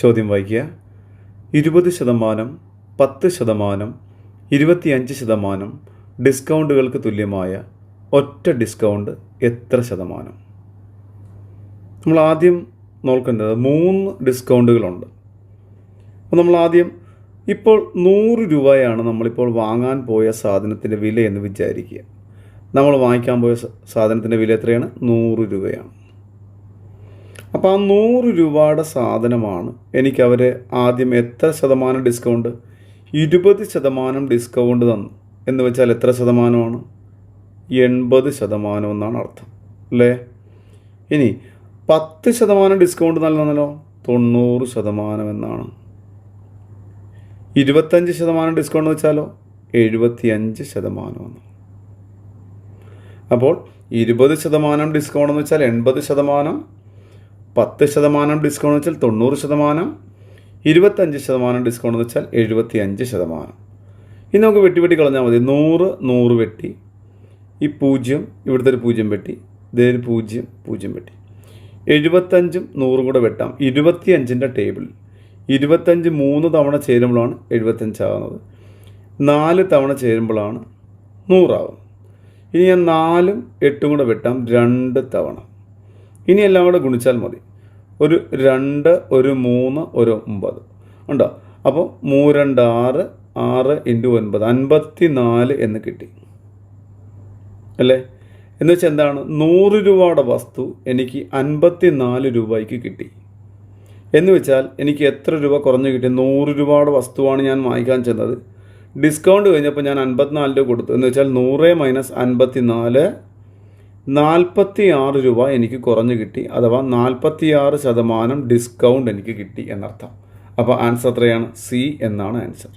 ചോദ്യം വായിക്കുക. 20%, 10%, 25% ഡിസ്കൗണ്ടുകൾക്ക് തുല്യമായ ഒറ്റ ഡിസ്കൗണ്ട് എത്ര ശതമാനം? നമ്മൾ ആദ്യം നോക്കേണ്ടത് 3 ഡിസ്കൗണ്ടുകളുണ്ട്. അപ്പോൾ നമ്മൾ ആദ്യം ഇപ്പോൾ 100 രൂപയാണ് നമ്മളിപ്പോൾ വാങ്ങാൻ പോയ സാധനത്തിൻ്റെ വില എന്ന് വിചാരിക്കുക. നമ്മൾ വാങ്ങിക്കാൻ പോയ സാധനത്തിൻ്റെ വില എത്രയാണ്? 100 രൂപയാണ്. അപ്പോൾ ആ 100 രൂപയുടെ സാധനമാണ് എനിക്കവർ ആദ്യം എത്ര ശതമാനം ഡിസ്കൗണ്ട്? 20% ഡിസ്കൗണ്ട് തന്നു എന്ന് വെച്ചാൽ എത്ര ശതമാനമാണ്? 80% എന്നാണ് അർത്ഥം അല്ലേ? ഇനി 10% ഡിസ്കൗണ്ട് നൽകുന്നല്ലോ, 90% എന്നാണ്. 25% ഡിസ്കൗണ്ട് വെച്ചാലോ 75% എന്ന്. അപ്പോൾ 20% ഡിസ്കൗണ്ട് എന്ന് വെച്ചാൽ 80%, 10% ഡിസ്കൗണ്ട് വെച്ചാൽ 90%, 25% ഡിസ്കൗണ്ട് എന്ന് വെച്ചാൽ 75%. ഇനി നമുക്ക് വെട്ടി കളഞ്ഞാൽ മതി. 100 വെട്ടി, ഈ 0 ഇവിടുത്തെ ഒരു 0 വെട്ടി, ഇതേ ഒരു 0 വെട്ടി. 75ഉം 100ഉം കൂടെ വെട്ടാം. 25ൻ്റെ ടേബിൾ 25 3 തവണ ചേരുമ്പോഴാണ് 75 ആകുന്നത്. 4 തവണ ചേരുമ്പോഴാണ് 100 ആകുന്നത്. ഇനി ഞാൻ 4ഉം 8ഉം കൂടെ വെട്ടാം 2 തവണ. ഇനി എല്ലാം കൂടെ ഗുണിച്ചാൽ മതി. ഒരു 2, ഒരു 3, ഒരു 9 ഉണ്ടോ? അപ്പോൾ 3 2 6, 6 × 9 54 എന്ന് കിട്ടി അല്ലേ? എന്ന് വെച്ചാൽ എന്താണ്? 100 രൂപയുടെ വസ്തു എനിക്ക് 54 രൂപയ്ക്ക് കിട്ടി. എന്ന് വെച്ചാൽ എനിക്ക് എത്ര രൂപ കുറഞ്ഞ് കിട്ടി? 100 രൂപയുടെ വസ്തുവാണ് ഞാൻ വാങ്ങിക്കാൻ ചെന്നത്. ഡിസ്കൗണ്ട് കഴിഞ്ഞപ്പോൾ ഞാൻ 54 രൂപ കൊടുത്തു. എന്ന് വെച്ചാൽ 100 - 54 46 രൂപ എനിക്ക് കുറഞ്ഞ് കിട്ടി. അഥവാ 46% ഡിസ്കൗണ്ട് എനിക്ക് കിട്ടി എന്നർത്ഥം. അപ്പോൾ ആൻസർ എത്രയാണ്? സി എന്നാണ് ആൻസർ.